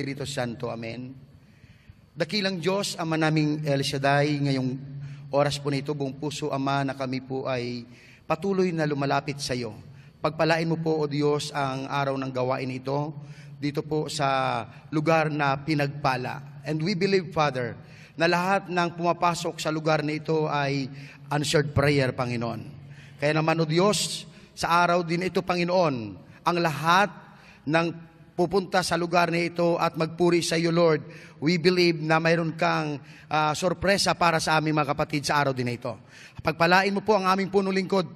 Espiritu Santo. Amen. Dakilang Diyos, Ama naming El Shaddai, ngayong oras po nito, buong puso, Ama, na kami po ay patuloy na lumalapit sa iyo. Pagpalain mo po, O Diyos, ang araw ng gawain ito, dito po sa lugar na pinagpala. And we believe, Father, na lahat ng pumapasok sa lugar na ito ay answered prayer, Panginoon. Kaya naman, O Diyos, sa araw din ito, Panginoon, ang lahat ng pupunta sa lugar na ito at magpuri sa iyo, Lord, we believe na mayroon kang sorpresa para sa aming mga kapatid sa araw din na ito. Pagpalain mo po ang aming punong lingkod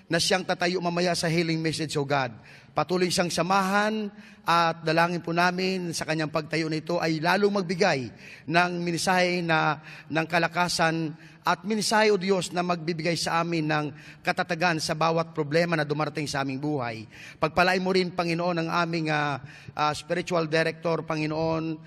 na siyang tatayo mamaya sa healing message, O God. Patuloy siyang samahan at dalangin po namin sa kanyang pagtayo na ito ay lalong magbigay ng mensahe ng kalakasan at mensahe, O Diyos, na magbibigay sa amin ng katatagan sa bawat problema na dumarating sa aming buhay. Pagpalain mo rin, Panginoon, ang aming spiritual director, Panginoon,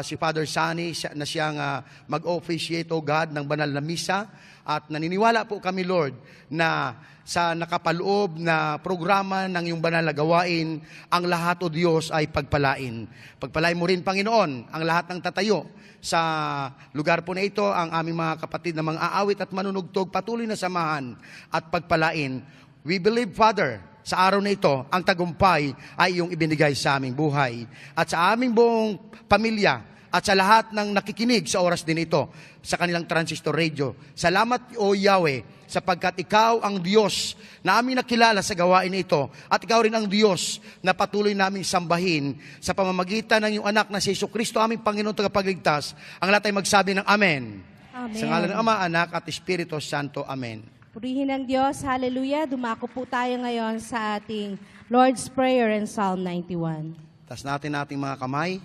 si Father Sunny, na siyang mag-officiate, O God, ng banal na misa. At naniniwala po kami, Lord, na sa nakapaloob na programa ng iyong banal na gawain, ang lahat, O Diyos, ay pagpalain. Pagpalain mo rin, Panginoon, ang lahat ng tatayo sa lugar po na ito, ang aming mga kapatid na mga aawit at manunugtog, patuloy na samahan at pagpalain. We believe, Father, sa araw na ito, ang tagumpay ay iyong ibinigay sa aming buhay. At sa aming buong pamilya, at sa lahat ng nakikinig sa oras din ito, sa kanilang transistor radio. Salamat, O Yahweh, sapagkat ikaw ang Diyos na aming nakilala sa gawain ito, at ikaw rin ang Diyos na patuloy naming sambahin sa pamamagitan ng iyong anak na si Jesucristo, aming Panginoon tagapagligtas. Ang lahat ay magsabi ng Amen. Amen. Sa ngalan ng Ama, Anak at Espiritu Santo. Amen. Purihin ng Diyos. Hallelujah. Dumako po tayo ngayon sa ating Lord's Prayer and Psalm 91. Tas natin ating mga kamay.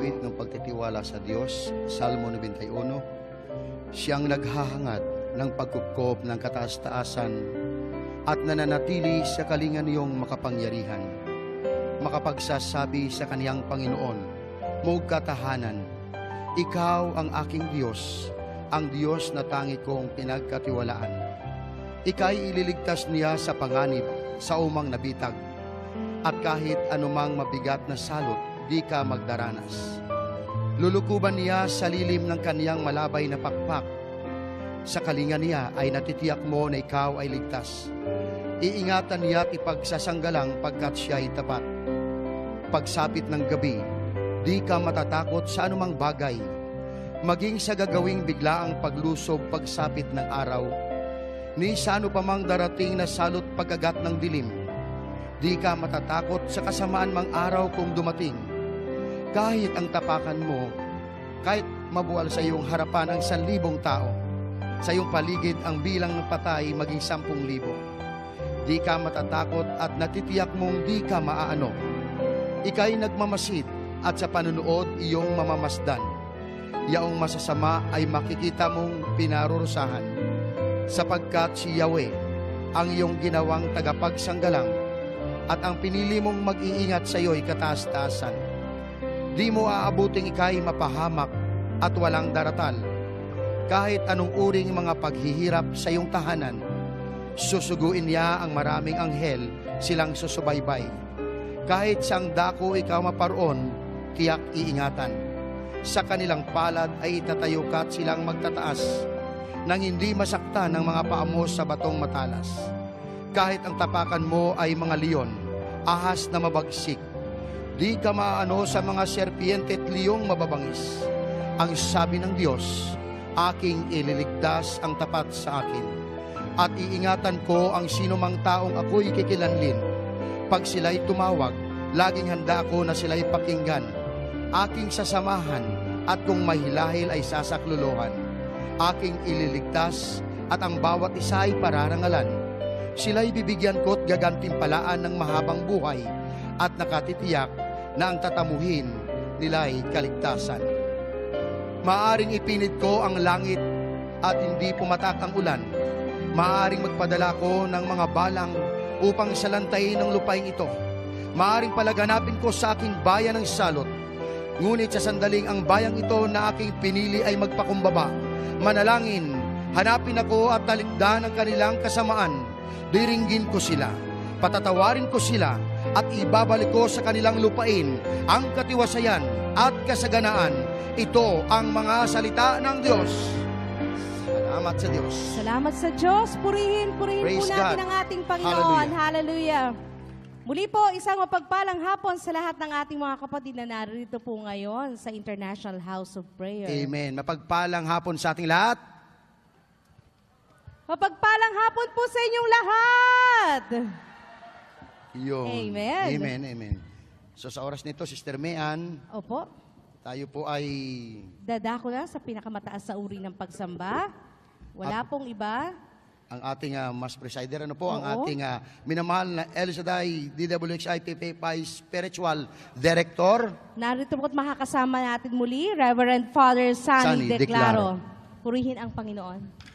awit ng pagtitiwala sa Diyos, Salmo 91, siyang naghahangad ng pagkupkop ng kataas-taasan at nananatili sa kalingan niyong makapangyarihan. Makapagsasabi sa kaniyang Panginoon, Mog katahanan, Ikaw ang aking Diyos, ang Diyos na tangi kong pinagkatiwalaan. Ika'y ililigtas niya sa panganib, sa umang nabitag, at kahit anumang mabigat na salot, di ka magdaranas. Lulukuban niya sa lilim ng kaniyang malabay na pakpak. Sa kalingan niya ay natitiyak mo na ikaw ay ligtas. Iingatan niya at ipagsasanggalang pagkat siya ay tapat. Pagsapit ng gabi, di ka matatakot sa anumang bagay. Maging sa gagawing biglaang paglusob pagsapit ng araw, ni sa ano pa mang darating na salot pagagat ng dilim. Di ka matatakot sa kasamaan mang araw kung dumating. Kahit ang tapakan mo, kahit mabuwal sa iyong harapan ang 1,000 tao, sa iyong paligid ang bilang ng patay maging 10,000. Di ka matatakot at natitiyak mong di ka maaano. Ika'y nagmamasid at sa panunood iyong mamamasdan. Yaong masasama ay makikita mong pinarurusahan, sapagkat si Yahweh ang iyong ginawang tagapagsanggalang at ang pinili mong mag-iingat sa iyo'y kataas-taasan. Di mo aabuting ika'y mapahamak at walang daratal. Kahit anong uring mga paghihirap sa iyong tahanan, susuguin niya ang maraming anghel silang susubaybay. Kahit sang dako ikaw maparoon, tiyak iingatan. Sa kanilang palad ay itatayo ka at silang magtataas, nang hindi masaktan ng mga paa mo sa batong matalas. Kahit ang tapakan mo ay mga leon, ahas na mabagsik, di ka maaano sa mga serpiente at liyong mababangis. Ang sabi ng Diyos, aking ililigtas ang tapat sa akin, at iingatan ko ang sinumang taong ako'y kikilanlin. Pag sila'y tumawag, laging handa ako na sila'y pakinggan. Aking sasamahan, at kung mahilahil ay sasakluluhan. Aking ililigtas, at ang bawat isa ay pararangalan. Sila'y bibigyan ko't gagantimpalaan ng mahabang buhay, at nakatitiyak na ang tatamuhin nila'y kaligtasan. Maaring ipinid ko ang langit at hindi pumatak ang ulan. Maaring magpadala ko ng mga balang upang salantayin ang lupain ito. Maaring palaganapin ko sa aking bayan ng salot. Ngunit sa sandaling ang bayang ito na aking pinili ay magpakumbaba. Manalangin, hanapin ako at talikdan ang kanilang kasamaan. Diringgin ko sila, patatawarin ko sila, at ibabalik ko sa kanilang lupain ang katiwasayan at kasaganaan. Ito ang mga salita ng Diyos. Salamat sa Diyos. Salamat sa Diyos. Purihin Praise po natin God. ang ating Panginoon. Hallelujah. Hallelujah. Muli po, isang mapagpalang hapon sa lahat ng ating mga kapatid na narito po ngayon sa International House of Prayer. Amen. Mapagpalang hapon sa ating lahat. Mapagpalang hapon po sa inyong lahat. Yun. Amen. Amen, amen. So sa oras nito, Sister Mean, Opo, tayo po ay dadako na sa pinakamataas sa uri ng pagsamba. Wala pong iba. ang ating mas presider, ano po, ang Oo. ating minamahal na El Shaddai DWXI PPI Spiritual Director. Narito po at makakasama natin muli, Reverend Father Sunny Sunny Declaro. Purihin ang Panginoon.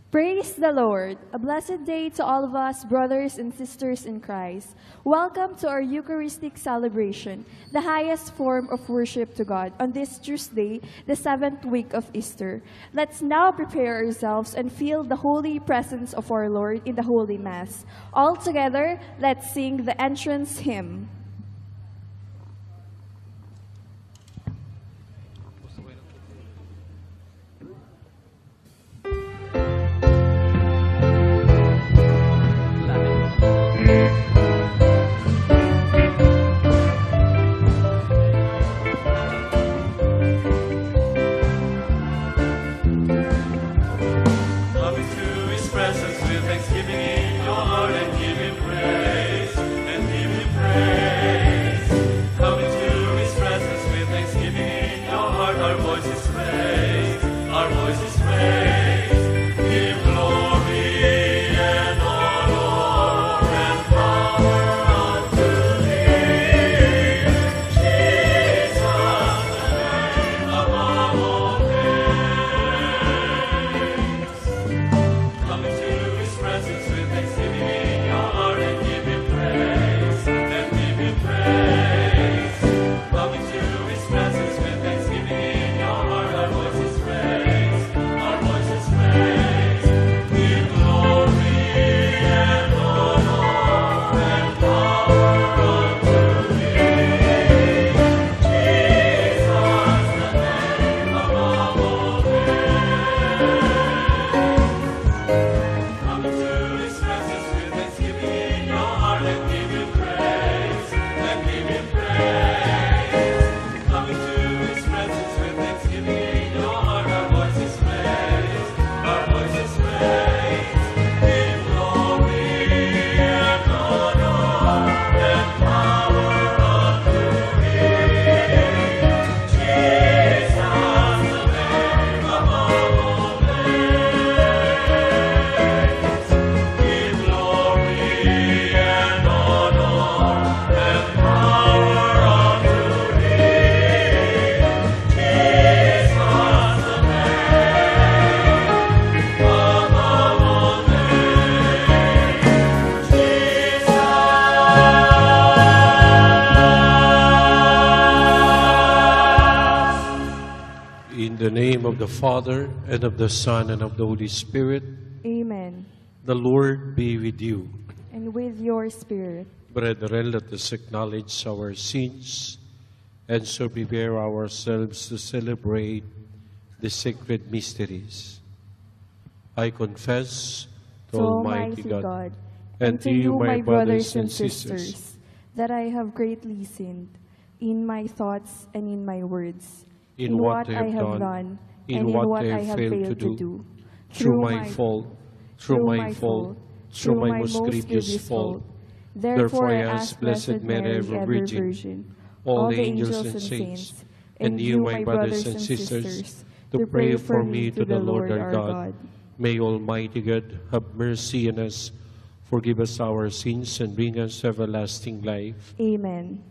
Praise the Lord. A blessed day to all of us, brothers and sisters in Christ. Welcome to our Eucharistic celebration, the highest form of worship to God on this Tuesday, the 7th week of Easter. Let's now prepare ourselves and feel the holy presence of our Lord in the Holy Mass. All together, let's sing the entrance hymn. of the Father, and of the Son, and of the Holy Spirit. Amen. The Lord be with you. And with your spirit. Brethren, let us acknowledge our sins and so prepare ourselves to celebrate the sacred mysteries. I confess to Almighty God and to you, my brothers and sisters, that I have greatly sinned in my thoughts and in my words, in what I have done, and in what I have failed to do, through my fault, through my most grievous fault. Therefore I ask Blessed Mary, ever Virgin, all the angels and saints, and you, my brothers and sisters, to pray for me to the Lord our God. May Almighty God have mercy on us, forgive us our sins, and bring us to everlasting life. Amen.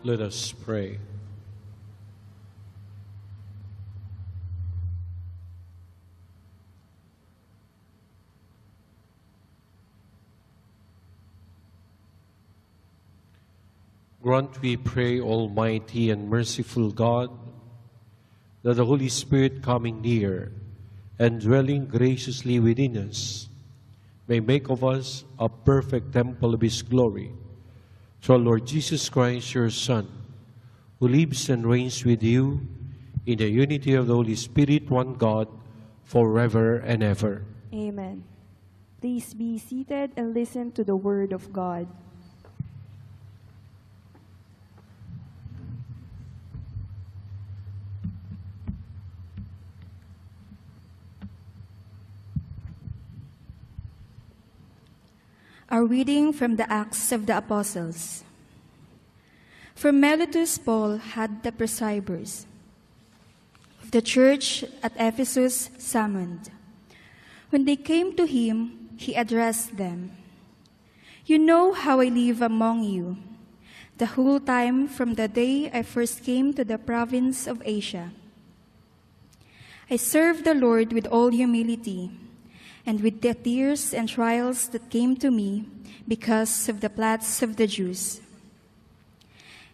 Let us pray. Grant, we pray, Almighty and merciful God, that the Holy Spirit coming near and dwelling graciously within us may make of us a perfect temple of His glory. Through our Lord Jesus Christ, your Son, who lives and reigns with you in the unity of the Holy Spirit, one God, forever and ever. Amen. Please be seated and listen to the word of God. A reading from the Acts of the Apostles. For Mellitus Paul had the presbyters of the church at Ephesus summoned. When they came to him, he addressed them. You know how I live among you, the whole time from the day I first came to the province of Asia. I served the Lord with all humility, and with the tears and trials that came to me because of the plots of the Jews.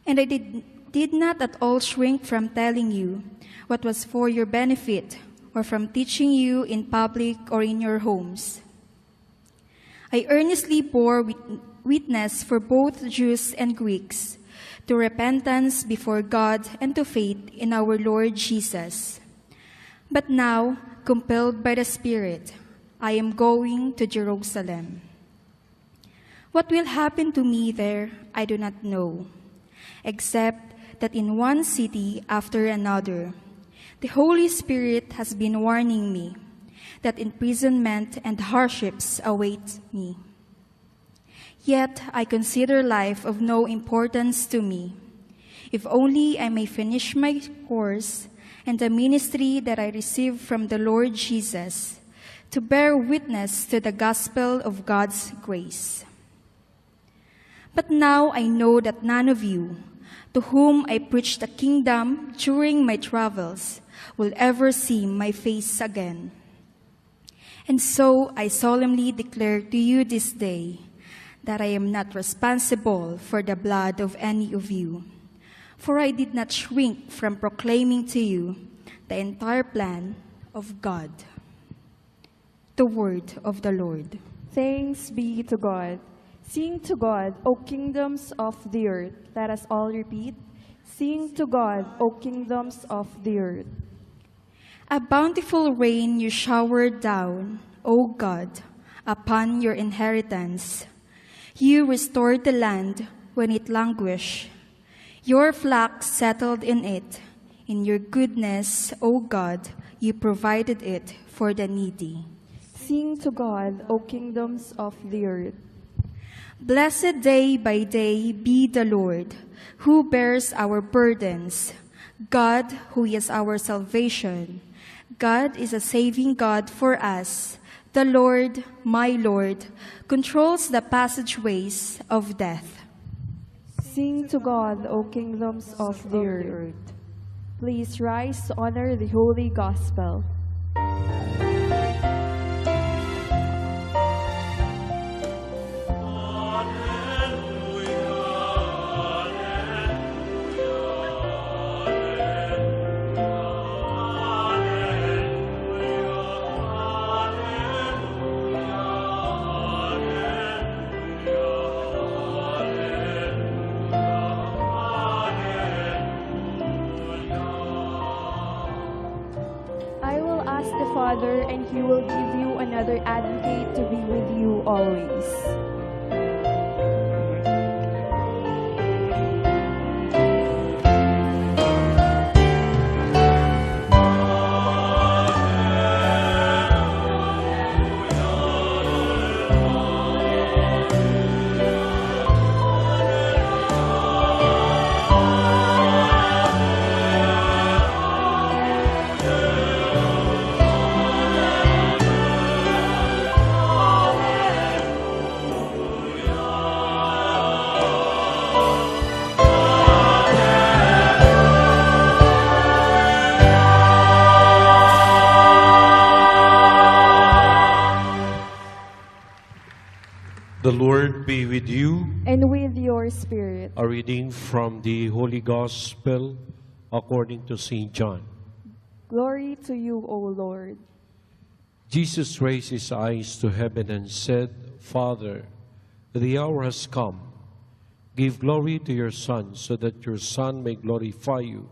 And I did not at all shrink from telling you what was for your benefit, or from teaching you in public or in your homes. I earnestly bore witness for both Jews and Greeks to repentance before God and to faith in our Lord Jesus. But now, compelled by the Spirit, I am going to Jerusalem. What will happen to me there, I do not know, except that in one city after another, the Holy Spirit has been warning me that imprisonment and hardships await me. Yet I consider life of no importance to me, if only I may finish my course and the ministry that I received from the Lord Jesus, to bear witness to the gospel of God's grace. But now I know that none of you, to whom I preached the kingdom during my travels, will ever see my face again. And so I solemnly declare to you this day that I am not responsible for the blood of any of you, for I did not shrink from proclaiming to you the entire plan of God. The word of the Lord. Thanks be to God. Sing to God, O kingdoms of the earth. Let us all repeat. Sing to God, O kingdoms of the earth. A bountiful rain you showered down, O God, upon your inheritance, You restored the land when it languished. Your flock settled in it. In your goodness, O God, you provided it for the needy. Sing to God, O kingdoms of the earth. Blessed day by day be the Lord, who bears our burdens, God who is our salvation. God is a saving God for us. The Lord, my Lord, controls the passageways of death. Sing to God, O kingdoms of the earth. Please rise to honor the Holy Gospel. I will ask the Father, and He will give you another advocate to be with you always. The Lord be with you. And with your spirit. A reading from the Holy Gospel according to St. John. Glory to you, O Lord. Jesus raised his eyes to heaven and said, Father, the hour has come. Give glory to your Son, so that your Son may glorify you,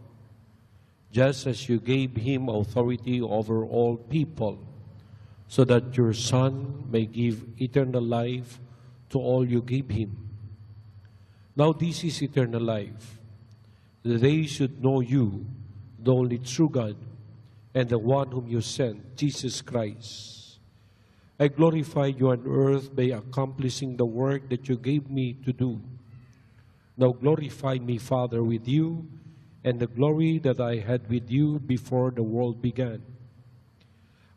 just as you gave him authority over all people, so that your Son may give eternal life to all you gave him. Now this is eternal life, that they should know you, the only true God, and the one whom you sent, Jesus Christ. I glorify you on earth by accomplishing the work that you gave me to do. Now glorify me, Father, with you, and the glory that I had with you before the world began.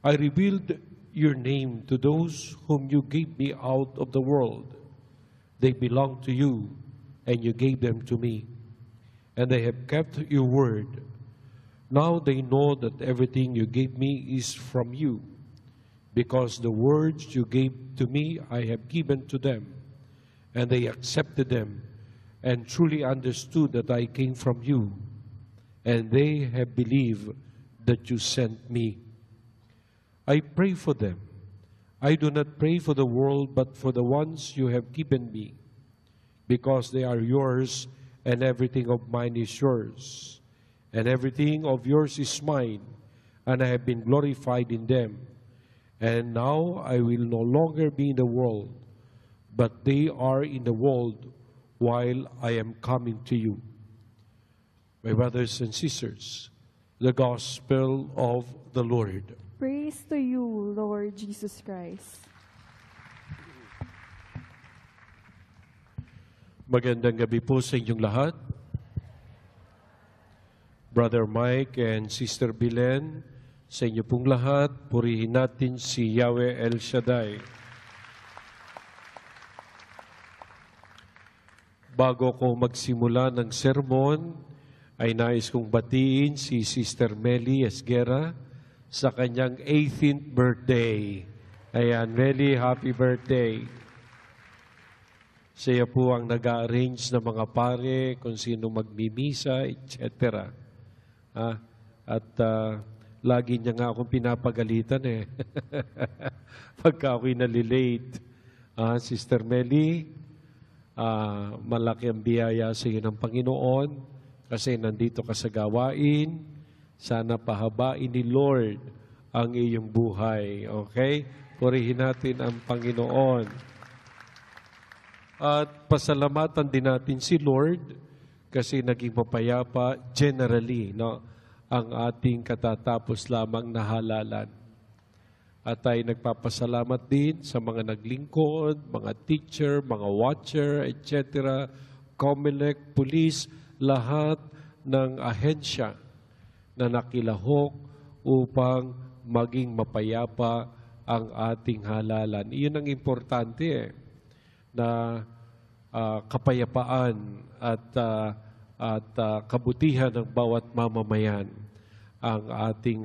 I revealed your name to those whom you gave me out of the world. They belong to you, and you gave them to me, and they have kept your word. Now they know that everything you gave me is from you, because the words you gave to me I have given to them, and they accepted them, and truly understood that I came from you, and they have believed that you sent me. I pray for them. I do not pray for the world, but for the ones you have given me, because they are yours, and everything of mine is yours, and everything of yours is mine, and I have been glorified in them. And now I will no longer be in the world, but they are in the world while I am coming to you. My brothers and sisters, the Gospel of the Lord. Praise to you, Lord Jesus Christ. Magandang gabi po sa inyong lahat. Brother Mike and Sister Belen, sa inyo pong lahat, purihin natin si Yahweh El Shaddai. Bago ko magsimula ng sermon, ay nais kong batiin si Sister Melly Esguera sa kanyang 18th birthday. Ayan, Melly, happy birthday. Siya po ang nag-arrange ng mga pare, kung sino magmimisa, etc. At lagi niya nga akong pinapagalitan eh. Pagka ako'y nalilate. Sister Melly, malaki ang biyaya sa iyo ng Panginoon kasi nandito ka sa gawain. Sana pahabain ni Lord ang iyong buhay. Okay? Purihin natin ang Panginoon. At pasalamatan din natin si Lord kasi naging mapayapa generally, no, ang ating katatapos lamang na halalan. At tayo nagpapasalamat din sa mga naglingkod, mga teacher, mga watcher, etc., COMELEC, police, lahat ng ahensya na nakilahok upang maging mapayapa ang ating halalan. Iyon ang importante na kapayapaan at kabutihan ng bawat mamamayan ang ating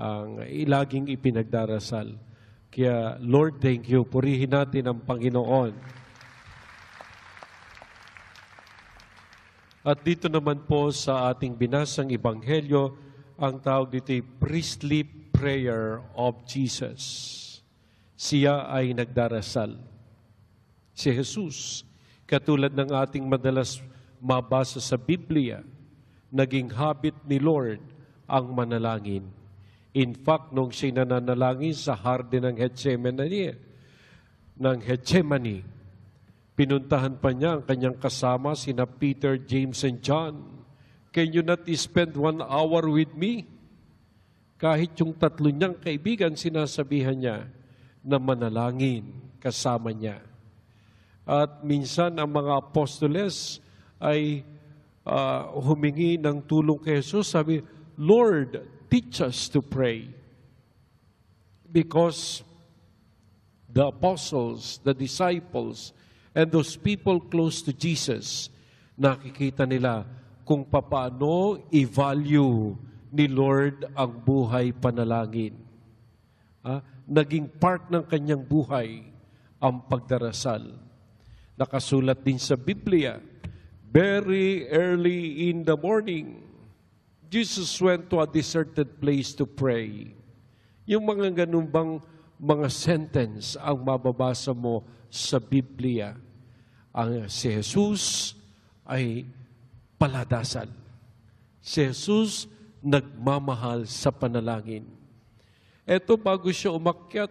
ang laging ipinagdarasal. Kaya Lord, thank you. Purihin natin ang Panginoon. At dito naman po sa ating binasang Ebanghelyo, ang tawag dito ay priestly prayer of Jesus. Siya ay nagdarasal. Si Jesus, katulad ng ating madalas mabasa sa Biblia, naging habit ni Lord ang manalangin. In fact, nung siya nananalangin sa Harden ng Gethsemane, pinuntahan pa niya ang kanyang kasama, sina Peter, James, and John. Can you not spend 1 hour with me? Kahit yung tatlo niyang kaibigan, sinasabihan niya na manalangin kasama niya. At minsan ang mga apostoles ay humingi ng tulong kay Jesus. Sabi, Lord, teach us to pray. Because the apostles, the disciples, and those people close to Jesus, nakikita nila kung paano i-value ni Lord ang buhay panalangin. Naging part ng kanyang buhay ang pagdarasal. Nakasulat din sa Biblia, very early in the morning, Jesus went to a deserted place to pray. Yung mga ganun bang mga sentence ang mababasa mo sa Biblia. Si Jesus ay paladasal. Si Jesus nagmamahal sa panalangin. Ito bago siya umakyat,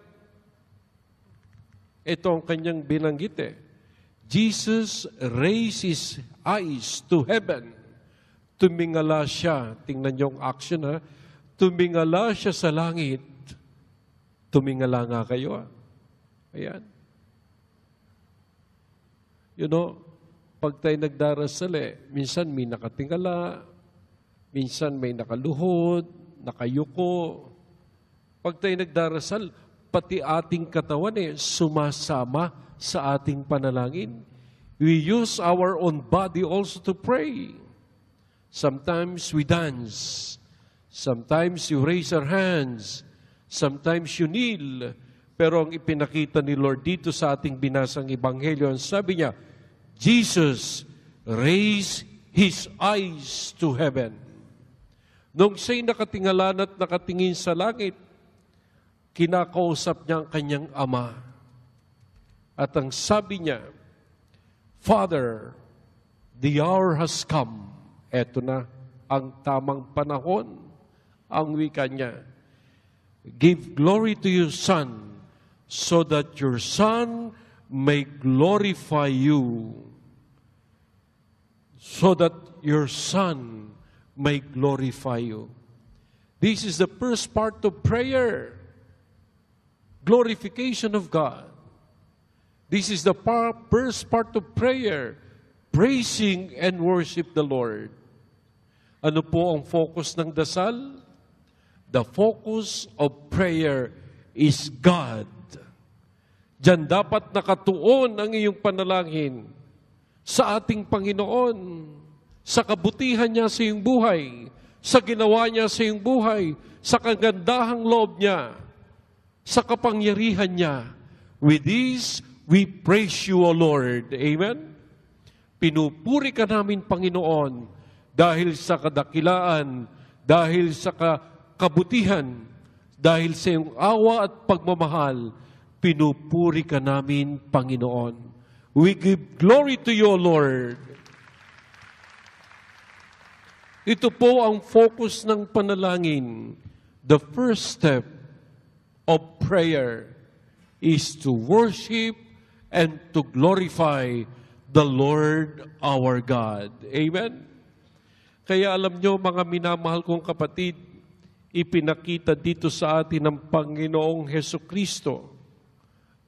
ito ang kanyang binanggit Jesus raised His eyes to heaven. Tumingala siya. Tingnan niyo ang action Tumingala siya sa langit. Tumingala nga kayo Ayan. You know, pag tayo nagdarasal minsan may nakatingala, minsan may nakaluhod, nakayuko. Pag tayo nagdarasal, pati ating katawan sumasama sa ating panalangin. We use our own body also to pray. Sometimes we dance. Sometimes you raise our hands. Sometimes you kneel. Pero ang ipinakita ni Lord dito sa ating binasang Ebanghelyo, ang sabi niya, Jesus raised His eyes to heaven. Nung siya'y nakatingalan at nakatingin sa langit, kinakausap niya ang kanyang ama. At ang sabi niya, Father, the hour has come. Eto na ang tamang panahon. Ang wika niya, give glory to your Son, so that your Son may glorify you. So that your Son may glorify you. This is the first part of prayer. Glorification of God. This is the first part of prayer. Praising and worship the Lord. Ano po ang focus ng dasal? The focus of prayer is God. Diyan dapat nakatuon ang iyong panalangin sa ating Panginoon, sa kabutihan niya sa iyong buhay, sa ginawa niya sa iyong buhay, sa kagandahang loob niya, sa kapangyarihan niya. With this, we praise you, O Lord. Amen? Pinupuri ka namin, Panginoon, dahil sa kadakilaan, dahil sa kabutihan, dahil sa iyong awa at pagmamahal, pinupuri ka namin, Panginoon. We give glory to you, O Lord. Ito po ang focus ng panalangin. The first step of prayer is to worship and to glorify the Lord our God. Amen? Kaya alam nyo, mga minamahal kong kapatid, ipinakita dito sa atin ng Panginoong Hesukristo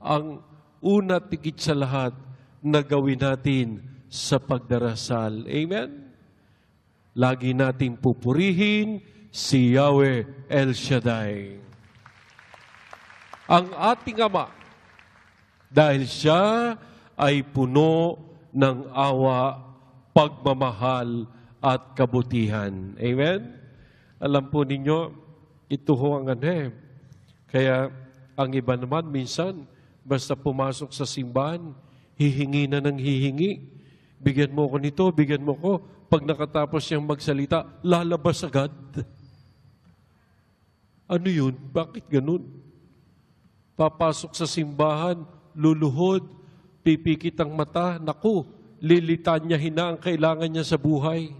ang una tigit sa lahat na gawin natin sa pagdarasal. Amen? Lagi nating pupurihin si Yahweh El Shaddai. Ang ating Ama, dahil siya ay puno ng awa, pagmamahal at kabutihan. Amen? Alam po ninyo, ito ho ang Kaya ang iba naman minsan, basta pumasok sa simbahan, hihingi na ng hihingi. Bigyan mo ko nito, bigyan mo ko. Pag nakatapos siyang magsalita, lalabas agad. Ano yun? Bakit ganun? Papasok sa simbahan, luluhod, pipikit ang mata, naku, lilitanyahin na ang kailangan niya sa buhay.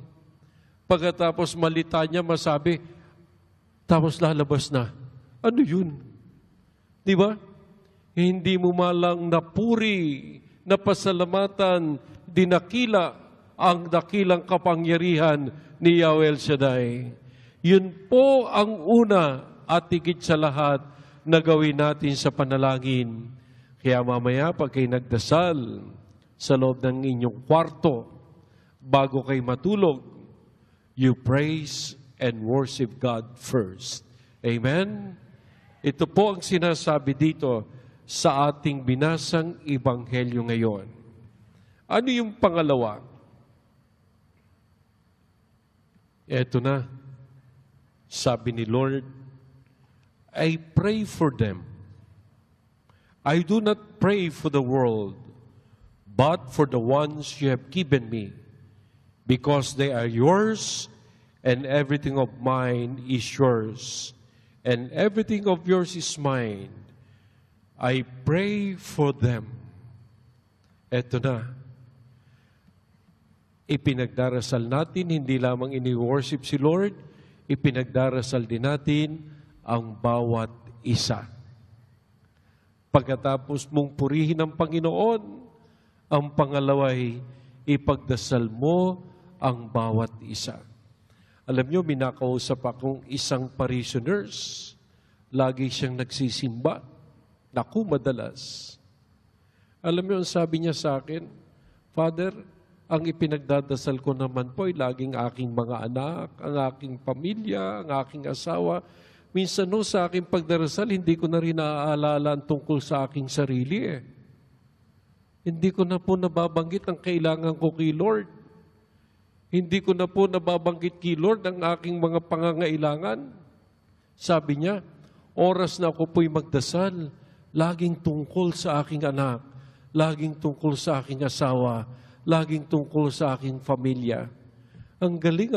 Pagkatapos malitanya, masabi, tapos lalabas na. Ano yun? Di ba? Hindi mo malang napuri, napasalamatan, dinakila ang dakilang kapangyarihan ni Yahweh El Shaddai. Yun po ang una at higit sa lahat na gawin natin sa panalangin. Kaya mamaya pag kayo nagdasal sa loob ng inyong kwarto, bago kayo matulog, you praise and worship God first. Amen? Ito po ang sinasabi dito sa ating binasang ebanghelyo ngayon. Ano yung pangalawa? Eto na, sabi ni Lord, I pray for them. I do not pray for the world, but for the ones you have given me, because they are yours, and everything of mine is yours, and everything of yours is mine. I pray for them. Eto na. Ipinagdarasal natin, hindi lamang ini-worship si Lord, ipinagdarasal din natin ang bawat isa. Pagkatapos mong purihin ang Panginoon, ang pangalaway, ipagdasal mo ang bawat isa. Alam nyo, minakausap akong isang parishioners. Lagi siyang nagsisimba. Naku, madalas. Alam nyo, ang sabi niya sa akin, Father, ang ipinagdadasal ko naman po ay laging aking mga anak, ang aking pamilya, ang aking asawa. Minsan no, sa aking pagdarasal, hindi ko na rin naaalala ang tungkol sa aking sarili Hindi ko na po nababanggit ang kailangan ko kay Lord. Hindi ko na po nababanggit kay Lord ang aking mga pangangailangan. Sabi niya, oras na ako po'y magdasal, laging tungkol sa aking anak, laging tungkol sa aking asawa, laging tungkol sa aking pamilya. Ang galing,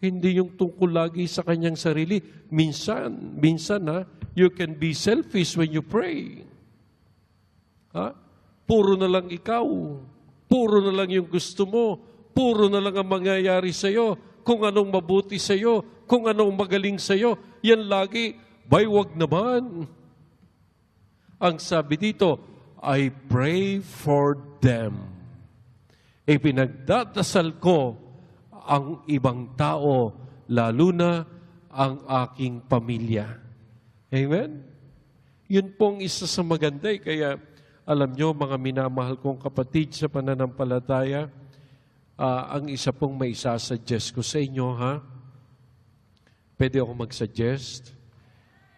Hindi yung tungkol lagi sa kanyang sarili. Minsan you can be selfish when you pray. Puro na lang ikaw. Puro na lang yung gusto mo. Puro na lang ang mangyayari sa'yo. Kung anong mabuti sa'yo. Kung anong magaling sa'yo. Yan lagi. Wag naman. Ang sabi dito, I pray for them. Ipinagdadasal ko ang ibang tao, lalo na ang aking pamilya. Amen? Yun pong isa sa maganda. Kaya alam nyo, mga minamahal kong kapatid sa pananampalataya, ang isa pong may isasuggest ko sa inyo, Pwede ako mag-suggest?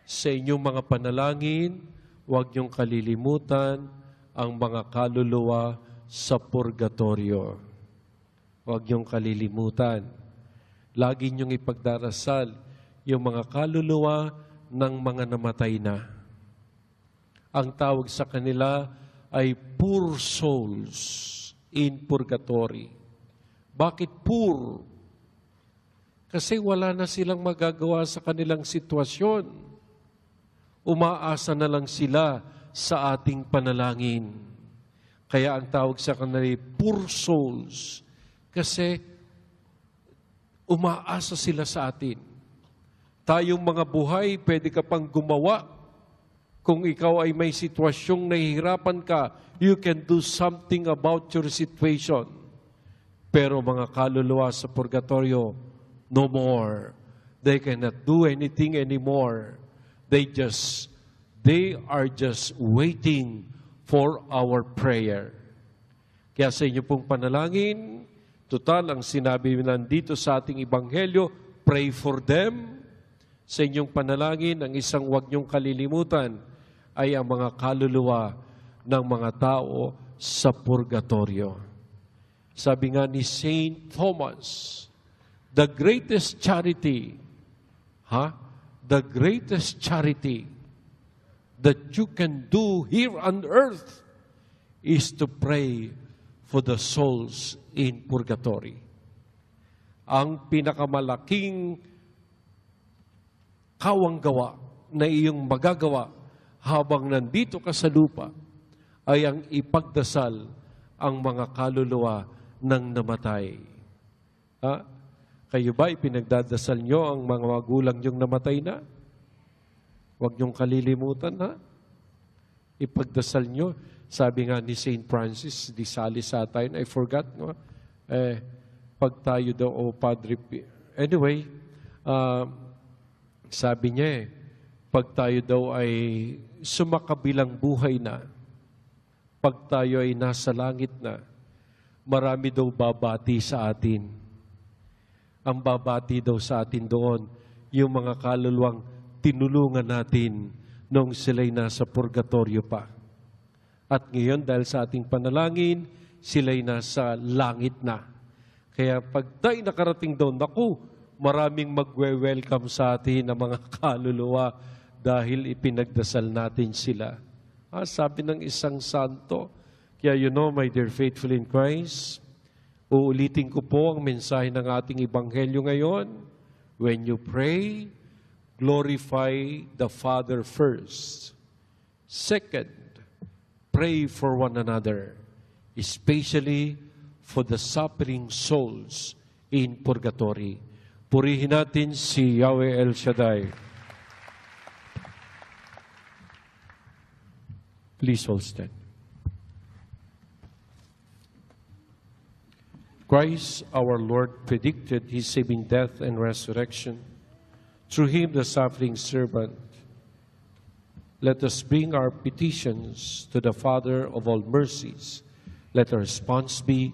Sa inyong mga panalangin, huwag niyong kalilimutan ang mga kaluluwa sa purgatorio. Huwag niyong kalilimutan. Lagi niyong ipagdarasal yung mga kaluluwa ng mga namatay na. Ang tawag sa kanila ay poor souls in purgatory. Bakit poor? Kasi wala na silang magagawa sa kanilang sitwasyon. Umaasa na lang sila sa ating panalangin. Kaya ang tawag sa kanila ay poor souls. Kasi umaasa sila sa atin. Tayong mga buhay, pwede ka pang gumawa Kung ikaw ay may sitwasyong nahihirapan ka, you can do something about your situation. Pero mga kaluluwa sa purgatorio, no more. They cannot do anything anymore. They are just waiting for our prayer. Kaya sa inyo pong panalangin, total ang sinabi nandito sa ating Ebanghelyo, pray for them. Sa inyong panalangin, ang isang huwag niyong kalilimutan ay ang mga kaluluwa ng mga tao sa purgatorio. Sabi nga ni Saint Thomas, the greatest charity, the greatest charity that you can do here on earth is to pray for the souls in purgatory. Ang pinakamalaking kawanggawa na iyong magagawa habang nandito ka sa lupa ay ang ipagdasal ang mga kaluluwa ng namatay. Kayo ba ipinagdadasal nyo ang mga magulang nyong namatay na? Huwag nyong kalilimutan, ipagdasal nyo. Sabi nga ni St. Francis de Sales sa atin, I forgot, pag tayo daw, Padre anyway, sabi niya pag tayo daw ay sumakabilang buhay na, pag tayo ay nasa langit na, marami daw babati sa atin. Ang babati daw sa atin doon, yung mga kaluluwang tinulungan natin noong sila'y nasa purgatorio pa. At ngayon, dahil sa ating panalangin, sila'y nasa langit na. Kaya pag tayo nakarating doon, naku, maraming magwe-welcome sa atin ng mga kaluluwa dahil ipinagdasal natin sila. Sabi ng isang santo, kaya my dear faithful in Christ, uulitin ko po ang mensahe ng ating Ebanghelyo ngayon. When you pray, glorify the Father first. Second, pray for one another, especially for the suffering souls in purgatory. Purihin natin si Yahweh El Shaddai. Please all stand. Christ, our Lord, predicted His saving death and resurrection. Through Him, the suffering servant, let us bring our petitions to the Father of all mercies. Let our response be,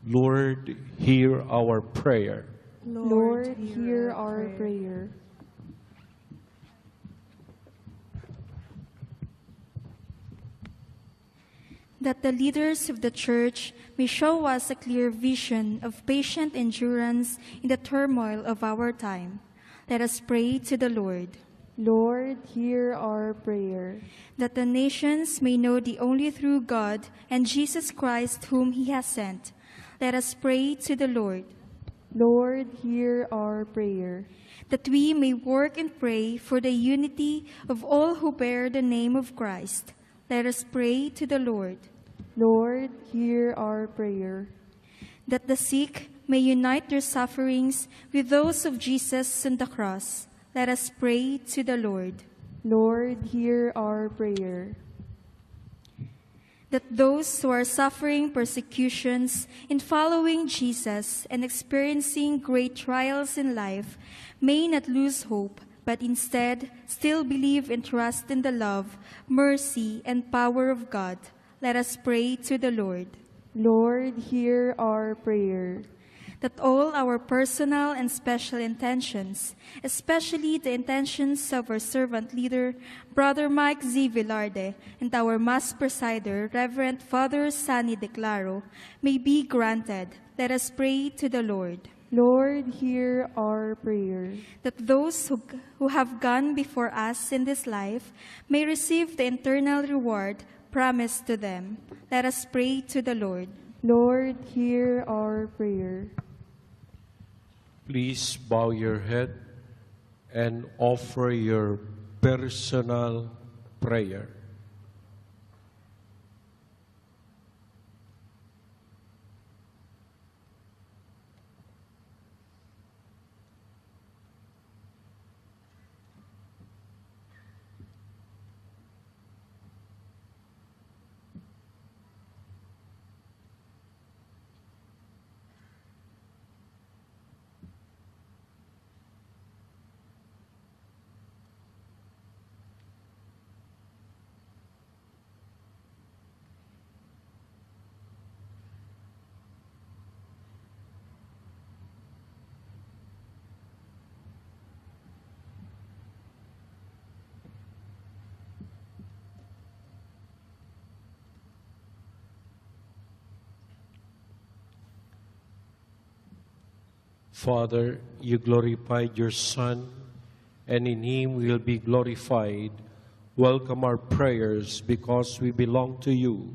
Lord, hear our prayer. Lord, hear our prayer. That the leaders of the Church may show us a clear vision of patient endurance in the turmoil of our time. Let us pray to the Lord. Lord, hear our prayer. That the nations may know the only true God and Jesus Christ whom He has sent. Let us pray to the Lord. Lord, hear our prayer. That we may work and pray for the unity of all who bear the name of Christ. Let us pray to the Lord. Lord, hear our prayer. That the sick may unite their sufferings with those of Jesus on the cross. Let us pray to the Lord. Lord, hear our prayer. That those who are suffering persecutions in following Jesus and experiencing great trials in life may not lose hope, but instead still believe and trust in the love, mercy, and power of God. Let us pray to the Lord. Lord, hear our prayer. That all our personal and special intentions, especially the intentions of our servant leader, Brother Mike Z. Velarde, and our Mass Presider, Reverend Father Sunny Declaro, may be granted. Let us pray to the Lord. Lord, hear our prayer. That those who have gone before us in this life may receive the eternal reward promised to them. Let us pray to the Lord. Lord, hear our prayer. Please bow your head and offer your personal prayer. Father, you glorified your Son, and in him we will be glorified. Welcome our prayers because we belong to you.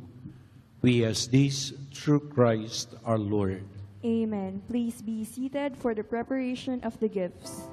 We ask this through Christ our Lord. Amen. Please be seated for the preparation of the gifts.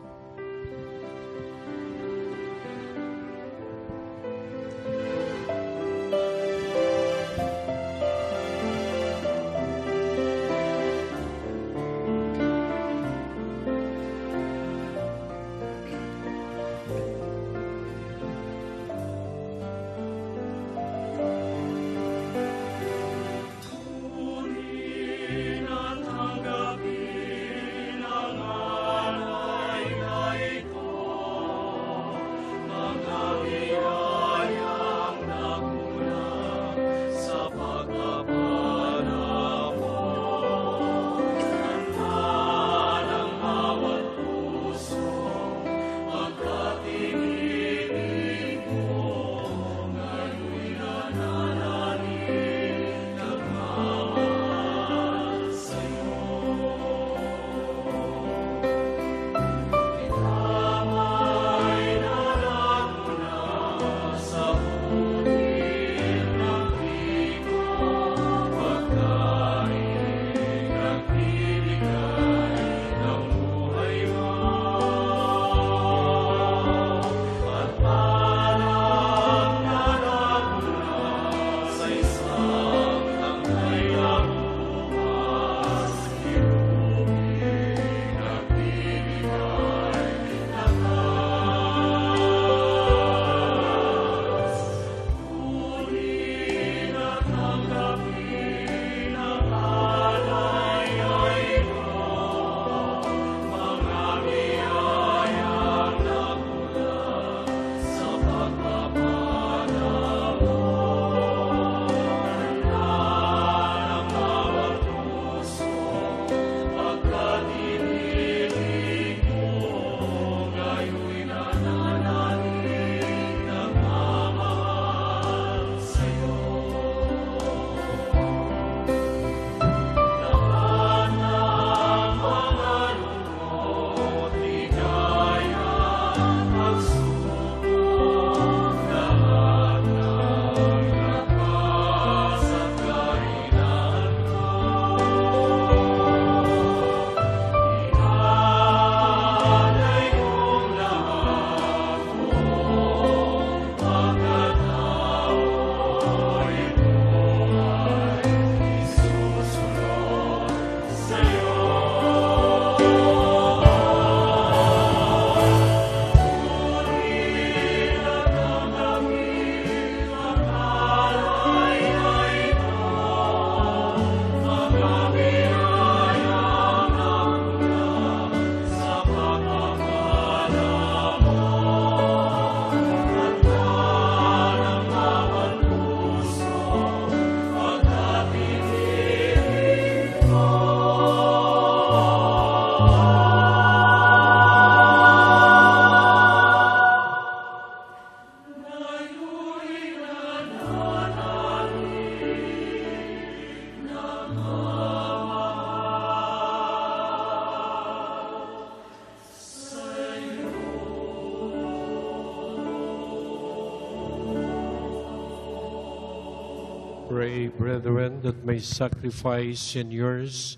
Pray, brethren, that my sacrifice and yours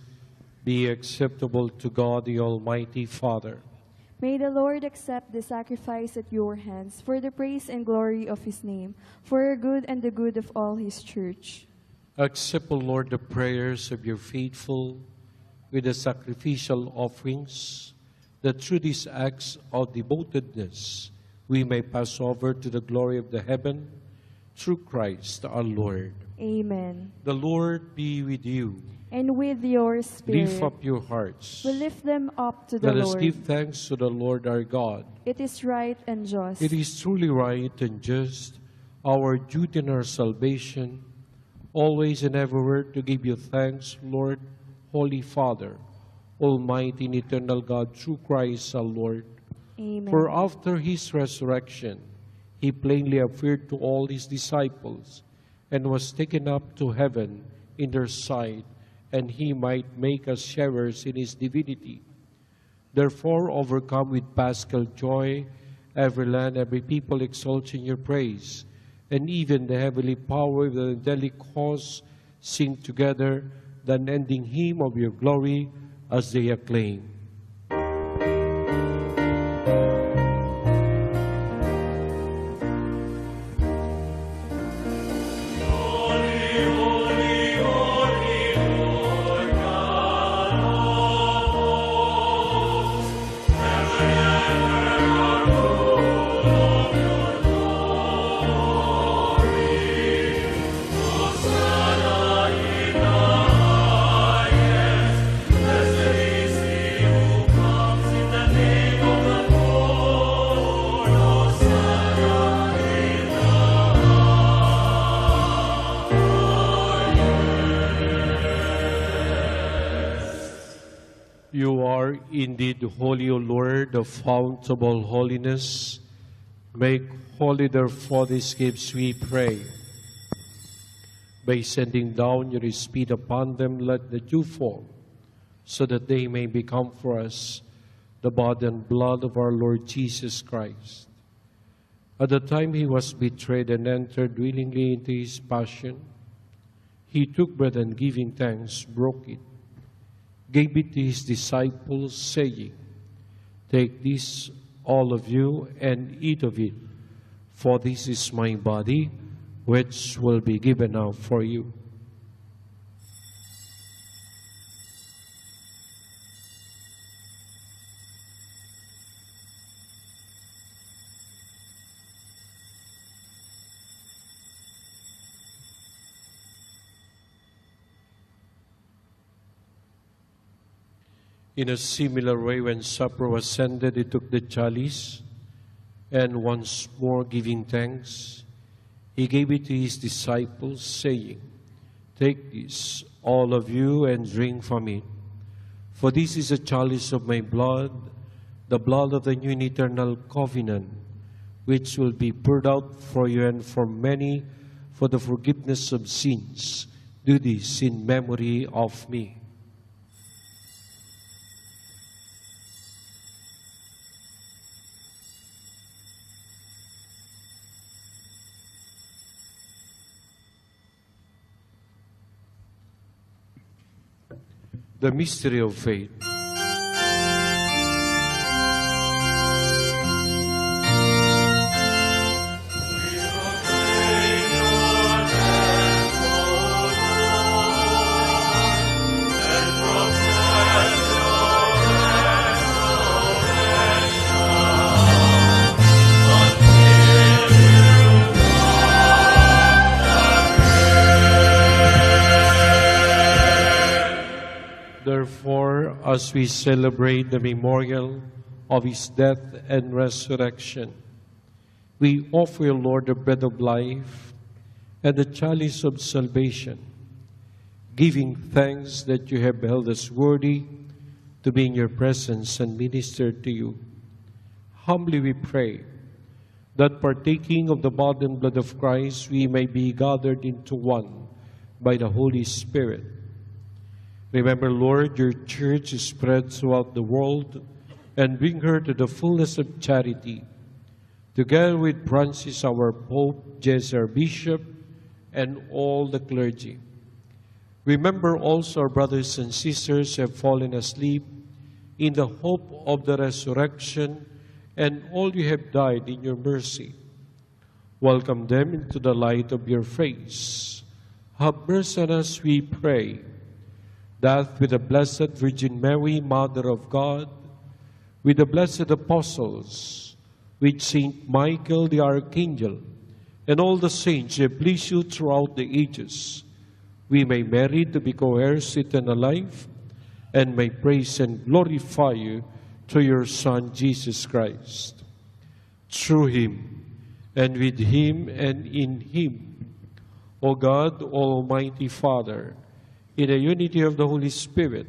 be acceptable to God the Almighty Father. May the Lord accept the sacrifice at your hands for the praise and glory of his name, for your good and the good of all his church. Accept, O Lord, the prayers of your faithful with the sacrificial offerings, that through these acts of devotedness we may pass over to the glory of the heaven, through Christ our Lord. Amen. The Lord be with you. And with your spirit, Lift up your hearts. we lift them up to the Let us Lord. give thanks to the Lord our God. It is right and just. It is truly right and just, our duty and our salvation, always and everywhere to give you thanks, Lord, Holy Father, Almighty and eternal God, through Christ our Lord. Amen. For after his resurrection, he plainly appeared to all his disciples and was taken up to heaven in their sight, and he might make us sharers in his divinity. Therefore, overcome with paschal joy, every land, every people exalting your praise, and even the heavenly power of the angelic hosts sing together the unending hymn of your glory as they acclaim. You are indeed holy, O Lord, the fount of all holiness. Make holy, therefore, these gifts, we pray. By sending down your Spirit upon them, let the dew fall, so that they may become for us the body and blood of our Lord Jesus Christ. At the time he was betrayed and entered willingly into his passion, he took bread and giving thanks, broke it, gave it to his disciples, saying, "Take this, all of you, and eat of it, for this is my body, which will be given out for you." In a similar way, when supper was ended, he took the chalice, and once more giving thanks, he gave it to his disciples, saying, "Take this, all of you, and drink from it. For this is a chalice of my blood, the blood of the new and eternal covenant, which will be poured out for you and for many for the forgiveness of sins. Do this in memory of me." The mystery of faith. Therefore, as we celebrate the memorial of his death and resurrection, we offer you, Lord, the bread of life and the chalice of salvation, giving thanks that you have held us worthy to be in your presence and minister to you. Humbly we pray that partaking of the body and blood of Christ, we may be gathered into one by the Holy Spirit. Remember, Lord, your church is spread throughout the world, and bring her to the fullness of charity, together with Francis, our Pope, Jesse, our Bishop, and all the clergy. Remember also our brothers and sisters who have fallen asleep in the hope of the resurrection, and all you have died in your mercy. Welcome them into the light of your face. Have mercy on us, we pray, that with the Blessed Virgin Mary, Mother of God, with the blessed apostles, with Saint Michael the Archangel, and all the saints who have pleased you throughout the ages, we may merit to be co-heirs with eternal life, and may praise and glorify you through your Son, Jesus Christ. Through him, and with him, and in him, O God, Almighty Father, in the unity of the Holy Spirit,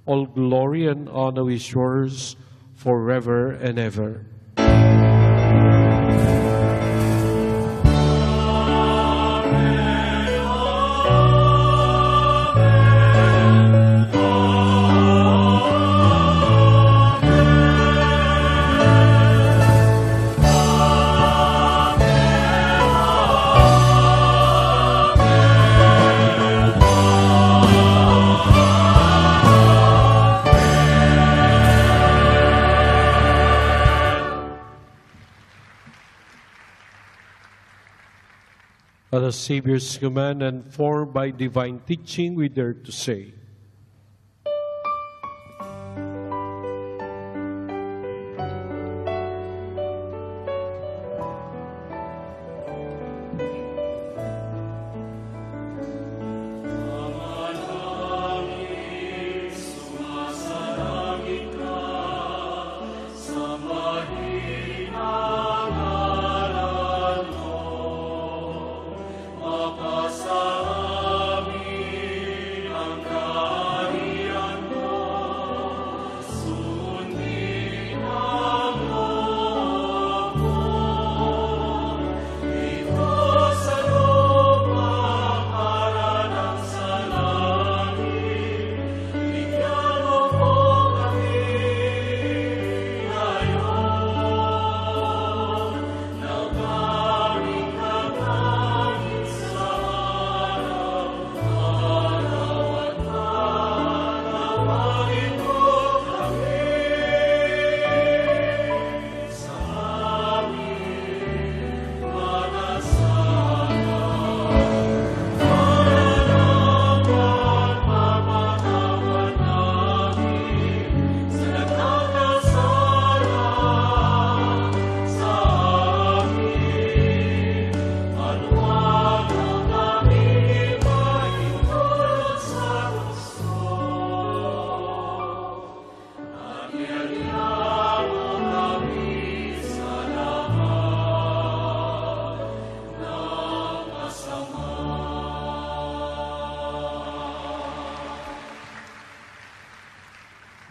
all glory and honor is yours forever and ever. At the Savior's command and formed by divine teaching, we dare to say,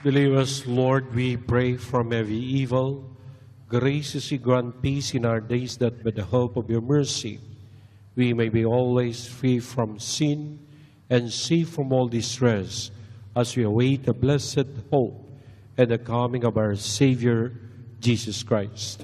Deliver us, Lord, we pray, from every evil. Graciously grant peace in our days, that by the help of your mercy we may be always free from sin and safe from all distress, as we await the blessed hope and the coming of our Savior, Jesus Christ.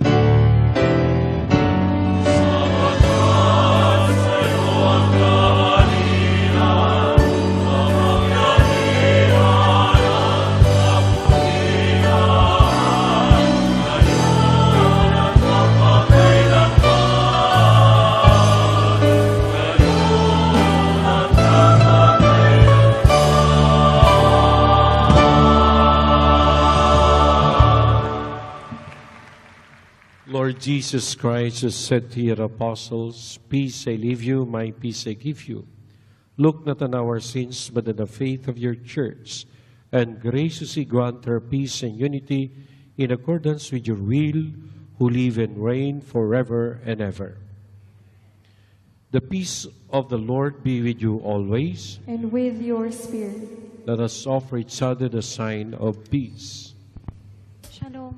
Lord Jesus Christ has said to your apostles, "Peace I leave you, my peace I give you. Look not on our sins, but on the faith of your church, and graciously grant her peace and unity in accordance with your will, who live and reign forever and ever." The peace of the Lord be with you always. And with your spirit. Let us offer each other the sign of peace. Shalom.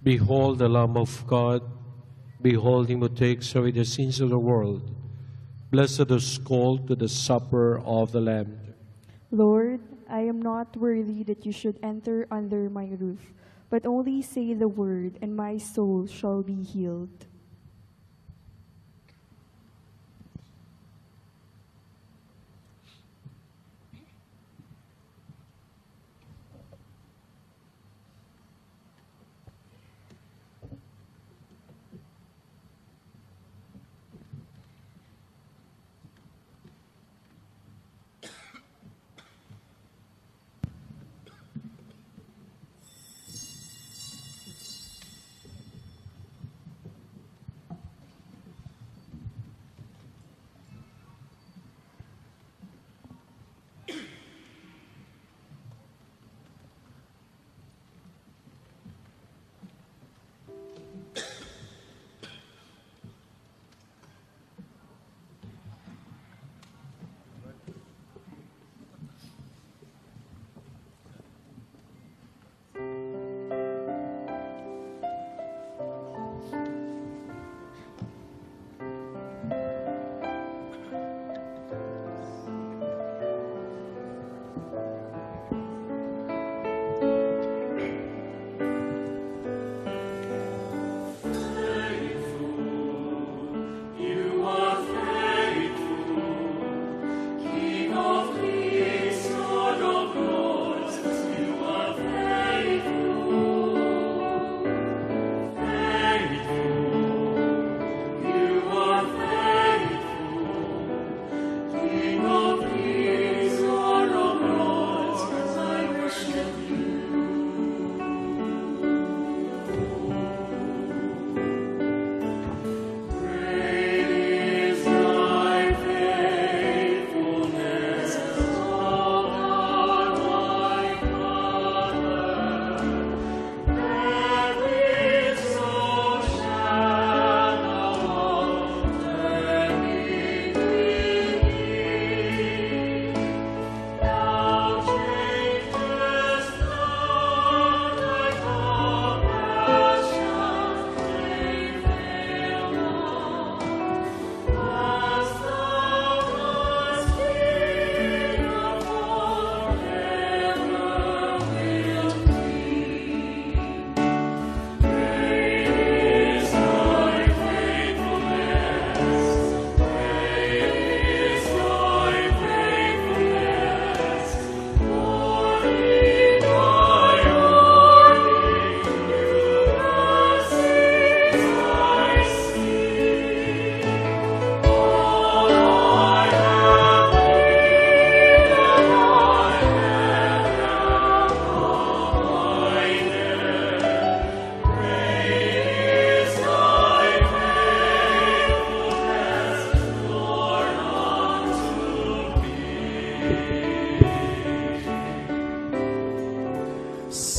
Behold the Lamb of God. Behold him who takes away the sins of the world. Blessed is called to the supper of the Lamb. Lord, I am not worthy that you should enter under my roof, but only say the word, and my soul shall be healed.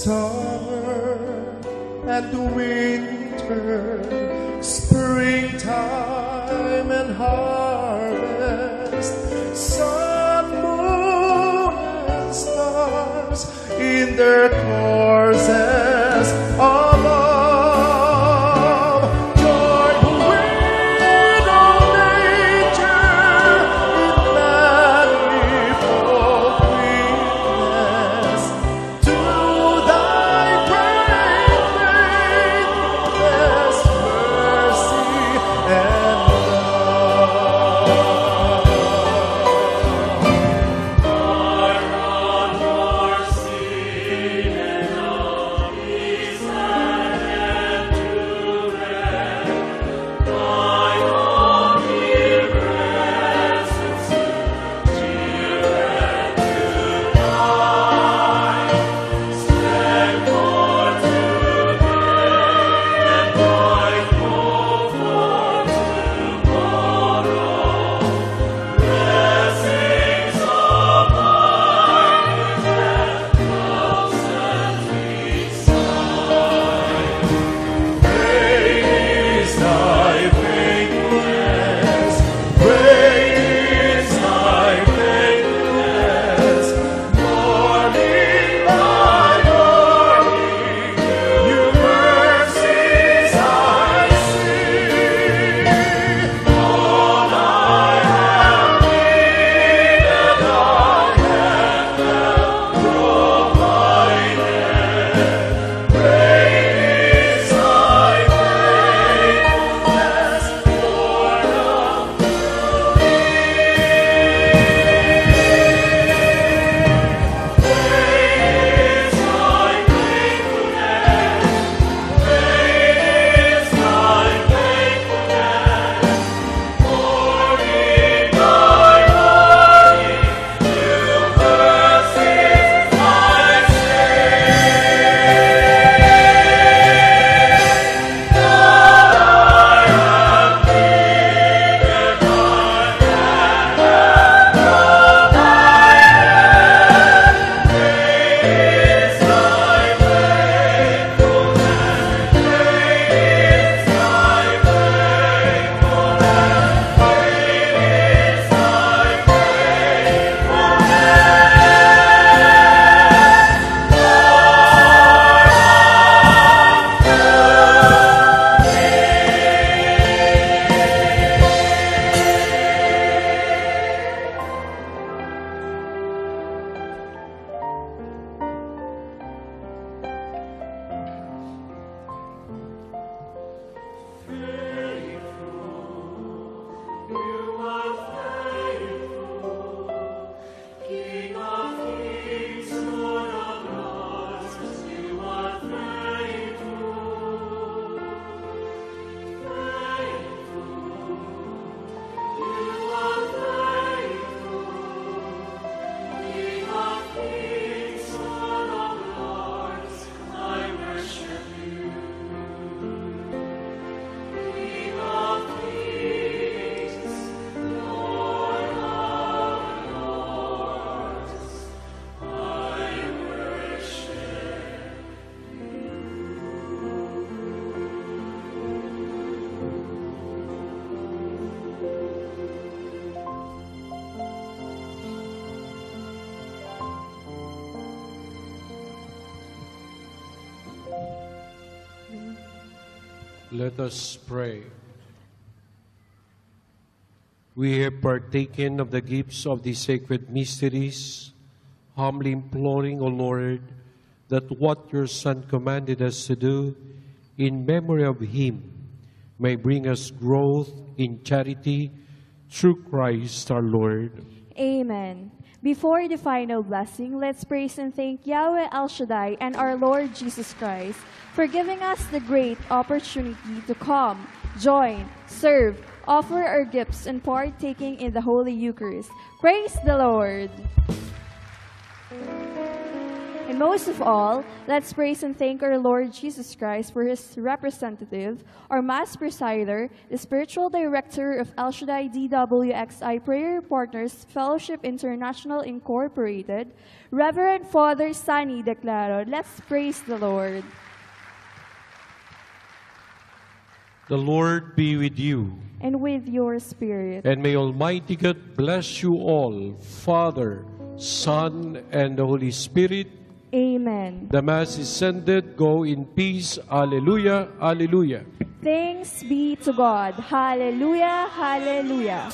Summer and winter, springtime and harvest, sun, moon, and stars in their courses above. Join with all nature in manifold witness to thy great faithfulness, mercy, and love. Let us pray. We have partaken of the gifts of the sacred mysteries, humbly imploring, O Lord, that what your Son commanded us to do in memory of him may bring us growth in charity through Christ our Lord. Amen. Before the final blessing, let's praise and thank Yahweh El Shaddai and our Lord Jesus Christ for giving us the great opportunity to come, join, serve, offer our gifts, and partaking in the Holy Eucharist. Praise the Lord! And most of all, let's praise and thank our Lord Jesus Christ for his representative, our Mass Presider, the spiritual director of El Shaddai DWXI Prayer Partners Fellowship International Incorporated, Reverend Father Sunny Declaro. Let's praise the Lord. The Lord be with you. And with your spirit. And may Almighty God bless you all, Father, Son, and the Holy Spirit. Amen. The Mass is ended. Go in peace. Alleluia, alleluia. Thanks be to God. Hallelujah, hallelujah.